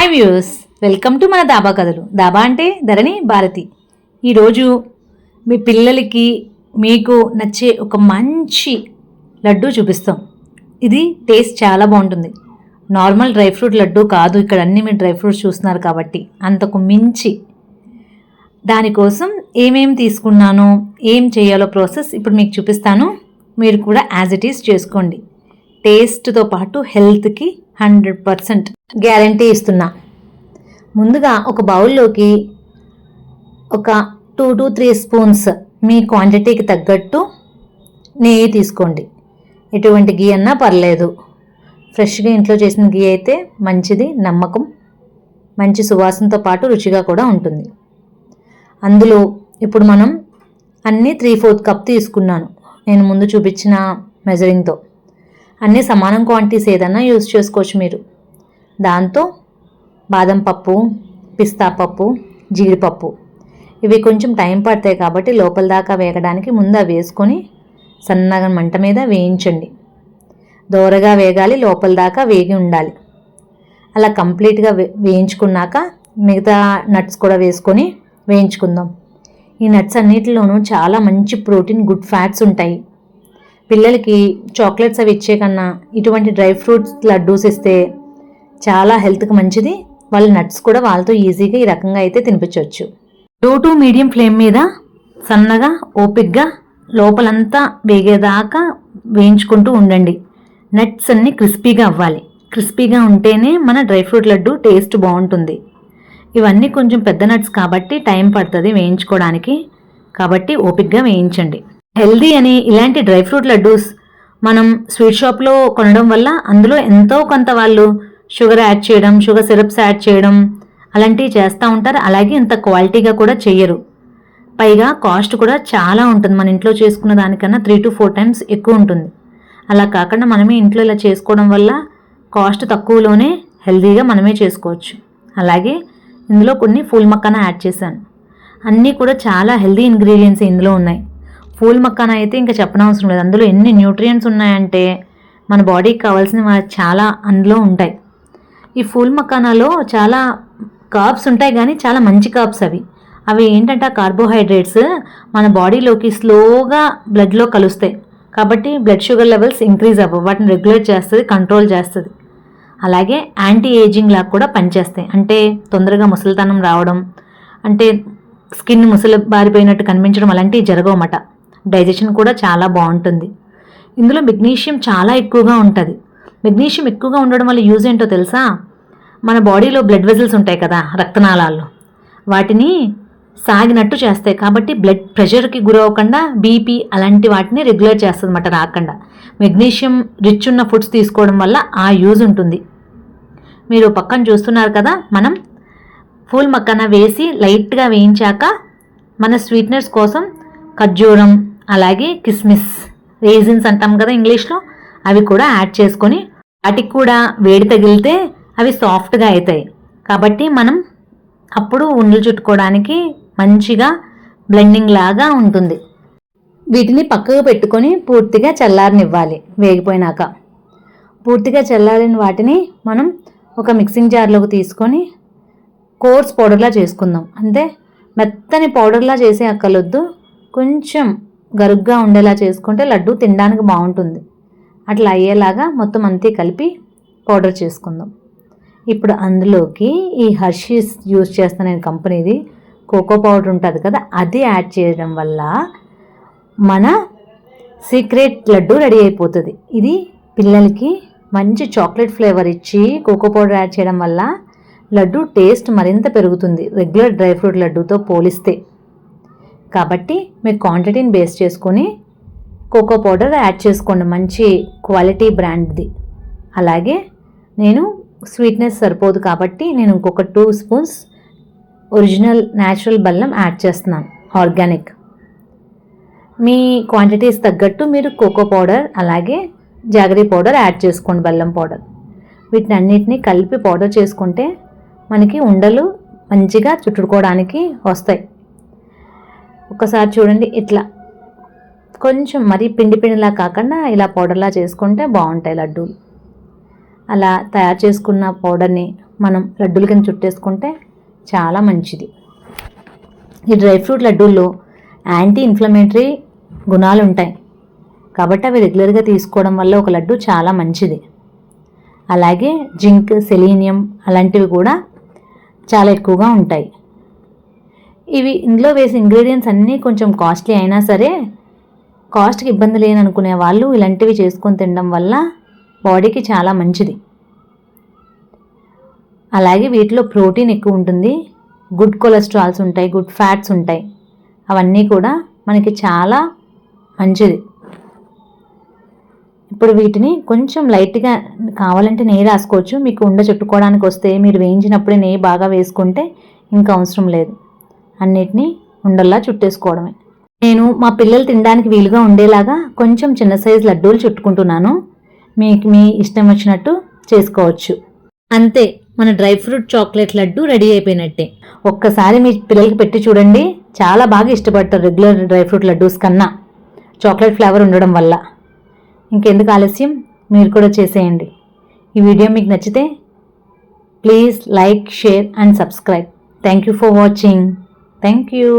Hi views, welcome to మన దాబా కథలు. దాబా అంటే ధరణి భారతి. ఈరోజు మీ పిల్లలకి మీకు నచ్చే ఒక మంచి లడ్డు చూపిస్తాం. ఇది టేస్ట్ చాలా బాగుంటుంది. నార్మల్ డ్రై ఫ్రూట్ లడ్డు కాదు, ఇక్కడ అన్ని మీరు డ్రై ఫ్రూట్స్ చూస్తున్నారు కాబట్టి అంతకు మించి. దానికోసం ఏమేమి తీసుకున్నానో ఏం చేయాలో ప్రాసెస్ ఇప్పుడు మీకు చూపిస్తాను. మీరు కూడా యాజ్ ఇట్ ఈస్ చేసుకోండి. టేస్ట్తో పాటు హెల్త్కి 100% గ్యారంటీ ఇస్తున్నా. ముందుగా ఒక బౌల్లోకి ఒక 2 to 3 స్పూన్స్ మీ క్వాంటిటీకి తగ్గట్టు నెయ్యి తీసుకోండి. ఎటువంటి గీ అన్నా పర్లేదు, ఫ్రెష్గా ఇంట్లో చేసిన గీ అయితే మంచిది, నమ్మకం, మంచి సువాసనతో పాటు రుచిగా కూడా ఉంటుంది. అందులో ఇప్పుడు మనం అన్నీ 3/4 కప్ తీసుకున్నాను. నేను ముందు చూపించిన మెజరింగ్తో అన్నీ సమానం క్వాంటిటీస్ ఏదన్నా యూజ్ చేసుకోవచ్చు మీరు. దాంతో బాదం పప్పు, పిస్తా పప్పు, జీడిపప్పు ఇవి కొంచెం టైం పడతాయి కాబట్టి లోపల దాకా వేగడానికి ముందు అవి వేసుకొని సన్నగా మంట మీద వేయించండి. దోరగా వేగాలి, లోపల దాకా వేగి ఉండాలి. అలా కంప్లీట్గా వేయించుకున్నాక మిగతా నట్స్ కూడా వేసుకొని వేయించుకుందాం. ఈ నట్స్ అన్నిటిలోనూ చాలా మంచి ప్రోటీన్, గుడ్ ఫ్యాట్స్ ఉంటాయి. పిల్లలకి చాక్లెట్స్ అవి ఇచ్చే కన్నా ఇటువంటి డ్రై ఫ్రూట్స్ లడ్డూస్ ఇస్తే చాలా హెల్త్కి మంచిది. వాళ్ళ నట్స్ కూడా వాళ్ళతో ఈజీగా ఈ రకంగా అయితే తినిపించవచ్చు. 2 to మీడియం ఫ్లేమ్ మీద సన్నగా ఓపిక్గా లోపలంతా వేగేదాకా వేయించుకుంటూ ఉండండి. నట్స్ అన్నీ క్రిస్పీగా అవ్వాలి. క్రిస్పీగా ఉంటేనే మన డ్రై ఫ్రూట్ లడ్డు టేస్ట్ బాగుంటుంది. ఇవన్నీ కొంచెం పెద్ద నట్స్ కాబట్టి టైం పడుతుంది వేయించుకోవడానికి, కాబట్టి ఓపిక్గా వేయించండి. హెల్దీ అని ఇలాంటి డ్రై ఫ్రూట్ లడ్డూస్ మనం స్వీట్ షాప్లో కొనడం వల్ల అందులో ఎంతో కొంత వాళ్ళు షుగర్ యాడ్ చేయడం, షుగర్ సిరప్స్ యాడ్ చేయడం అలాంటివి చేస్తూ ఉంటారు. అలాగే ఇంత క్వాలిటీగా కూడా చెయ్యరు. పైగా కాస్ట్ కూడా చాలా ఉంటుంది. మన ఇంట్లో చేసుకున్న దానికన్నా 3 to 4 times ఎక్కువ ఉంటుంది. అలా కాకుండా మనమే ఇంట్లో ఇలా చేసుకోవడం వల్ల కాస్ట్ తక్కువలోనే హెల్దీగా మనమే చేసుకోవచ్చు. అలాగే ఇందులో కొన్ని ఫూల్ మక్కానా యాడ్ చేశాను. అన్నీ కూడా చాలా హెల్దీ ఇంగ్రీడియంట్స్ ఇందులో ఉన్నాయి. ఫూల్ మక్కానా అయితే ఇంకా చెప్పనవసరం లేదు. అందులో ఎన్ని న్యూట్రియంట్స్ ఉన్నాయంటే మన బాడీకి కావాల్సినవి చాలా అందులో ఉంటాయి. ఈ ఫూల్ మక్కానాలో చాలా కార్బ్స్ ఉంటాయి, కానీ చాలా మంచి కార్బ్స్ అవి ఏంటంటే ఆ కార్బోహైడ్రేట్స్ మన బాడీలోకి స్లోగా బ్లడ్లో కలుస్తాయి. కాబట్టి బ్లడ్ షుగర్ లెవెల్స్ ఇంక్రీజ్ అవ్వవు, వాటిని రెగ్యులేట్ చేస్తుంది, కంట్రోల్ చేస్తుంది. అలాగే యాంటీ ఏజింగ్ లాగా కూడా పనిచేస్తాయి. అంటే తొందరగా ముసలితనం రావడం, అంటే స్కిన్ ముసలి బారిపోయినట్టు కనిపించడం అలాంటివి జరగవన్నమాట. డైజెషన్ కూడా చాలా బాగుంటుంది. ఇందులో మెగ్నీషియం చాలా ఎక్కువగా ఉంటుంది. మెగ్నీషియం ఎక్కువగా ఉండడం వల్ల యూజ్ ఏంటో తెలుసా? మన బాడీలో బ్లడ్ వెజల్స్ ఉంటాయి కదా, రక్తనాళాల్లో, వాటిని సాగినట్టు చేస్తాయి. కాబట్టి బ్లడ్ ప్రెషర్కి గురవకుండా బీపీ అలాంటి వాటిని రెగ్యులేట్ చేస్తుంది అన్నమాట, రాకుండా. మెగ్నీషియం రిచ్ ఉన్న ఫుడ్స్ తీసుకోవడం వల్ల ఆ యూజ్ ఉంటుంది. మీరు పక్కన చూస్తున్నారు కదా, మనం ఫూల్ మక్కానా వేసి లైట్గా వేయించాక మన స్వీట్నెస్ కోసం ఖర్జూరం, అలాగే కిస్మిస్, రేజిన్స్ అంటాం కదా ఇంగ్లీష్లో, అవి కూడా యాడ్ చేసుకొని వాటికి కూడా వేడి తగిలితే అవి సాఫ్ట్గా అవుతాయి. కాబట్టి మనం అప్పుడు ఉండలు చుట్టుకోవడానికి మంచిగా బ్లెండింగ్ లాగా ఉంటుంది. వీటిని పక్కకు పెట్టుకొని పూర్తిగా చల్లారనివ్వాలి. వేగిపోయినాక పూర్తిగా చల్లారిన వాటిని మనం ఒక మిక్సింగ్ జార్లోకి తీసుకొని కోర్స్ పౌడర్లా చేసుకుందాం. అంటే మెత్తని పౌడర్లా చేసే అక్కలొద్దు, కొంచెం గరుగ్గా ఉండేలా చేసుకుంటే లడ్డు తినడానికి బాగుంటుంది. అట్లా అయ్యేలాగా మొత్తం అంతే కలిపి పౌడర్ చేసుకుందాం. ఇప్పుడు అందులోకి ఈ హర్షీస్ యూజ్ చేస్తాను నేను, కంపెనీది కోకో పౌడర్ ఉంటుంది కదా, అది యాడ్ చేయడం వల్ల మన సీక్రెట్ లడ్డు రెడీ అయిపోతుంది. ఇది పిల్లలకి మంచి చాక్లెట్ ఫ్లేవర్ ఇచ్చి కోకో పౌడర్ యాడ్ చేయడం వల్ల లడ్డు టేస్ట్ మరింత పెరుగుతుంది రెగ్యులర్ డ్రై ఫ్రూట్ లడ్డూతో పోలిస్తే. కాబట్టి మీరు క్వాంటిటీని బేస్ చేసుకొని కోకో పౌడర్ యాడ్ చేసుకోండి, మంచి క్వాలిటీ బ్రాండ్ది. అలాగే నేను స్వీట్నెస్ సరిపోదు కాబట్టి నేను ఇంకొక 2 స్పూన్స్ ఒరిజినల్ న్యాచురల్ బెల్లం యాడ్ చేస్తున్నాను, ఆర్గానిక్. మీ క్వాంటిటీస్ తగ్గట్టు మీరు కోకో పౌడర్ అలాగే జాగరీ పౌడర్ యాడ్ చేసుకోండి, బెల్లం పౌడర్. వీటిని అన్నిటినీ కలిపి పౌడర్ చేసుకుంటే మనకి ఉండలు మంచిగా చుట్టుకోవడానికి వస్తాయి. ఒకసారి చూడండి, ఇట్లా కొంచెం మరీ పిండి పిండిలా కాకుండా ఇలా పౌడర్లా చేసుకుంటే బాగుంటాయి లడ్డూలు. అలా తయారు చేసుకున్న పౌడర్ని మనం లడ్డూల కింద చుట్టేసుకుంటే చాలా మంచిది. ఈ డ్రై ఫ్రూట్ లడ్డూల్లో యాంటీ ఇన్ఫ్లమేటరీ గుణాలు ఉంటాయి కాబట్టి అవి రెగ్యులర్గా తీసుకోవడం వల్ల ఒక లడ్డు చాలా మంచిది. అలాగే జింక్, సెలీనియం అలాంటివి కూడా చాలా ఎక్కువగా ఉంటాయి. ఇందులో వేసే ఇంగ్రీడియంట్స్ అన్నీ కొంచెం కాస్ట్లీ అయినా సరే కాస్ట్కి ఇబ్బంది లేని అనుకునే వాళ్ళు ఇలాంటివి చేసుకొని తినడం వల్ల బాడీకి చాలా మంచిది. అలాగే వీటిలో ప్రోటీన్ ఎక్కువ ఉంటుంది, గుడ్ కొలెస్ట్రాల్స్ ఉంటాయి, గుడ్ ఫ్యాట్స్ ఉంటాయి. అవన్నీ కూడా మనకి చాలా మంచిది. ఇప్పుడు వీటిని కొంచెం లైట్గా కావాలంటే నెయ్యి రాసుకోవచ్చు. మీకు ఉండ చుట్టుకోవడానికి వస్తే మీరు వేయించినప్పుడే నెయ్యి బాగా వేసుకుంటే ఇంకా అవసరం లేదు. అన్నిటినీ ఉండల్లా చుట్టేసుకోవడమే. నేను మా పిల్లలు తినడానికి వీలుగా ఉండేలాగా కొంచెం చిన్న సైజు లడ్డూలు చుట్టుకుంటున్నాను. మీకు మీ ఇష్టం వచ్చినట్టు చేసుకోవచ్చు. అంతే, మన dry fruit chocolate laddu ready అయిపోయినట్టే. ఒక్కసారి మీ పిల్లలకి పెట్టి చూడండి, చాలా బాగా ఇష్టపడతారు రెగ్యులర్ డ్రై ఫ్రూట్ లడ్డూస్ కన్నా చాక్లెట్ ఫ్లేవర్ ఉండడం వల్ల. ఇంకెందుకు ఆలస్యం, మీరు కూడా చేసేయండి. ఈ వీడియో మీకు నచ్చితే please like, share and subscribe. Thank you for watching. Thank you.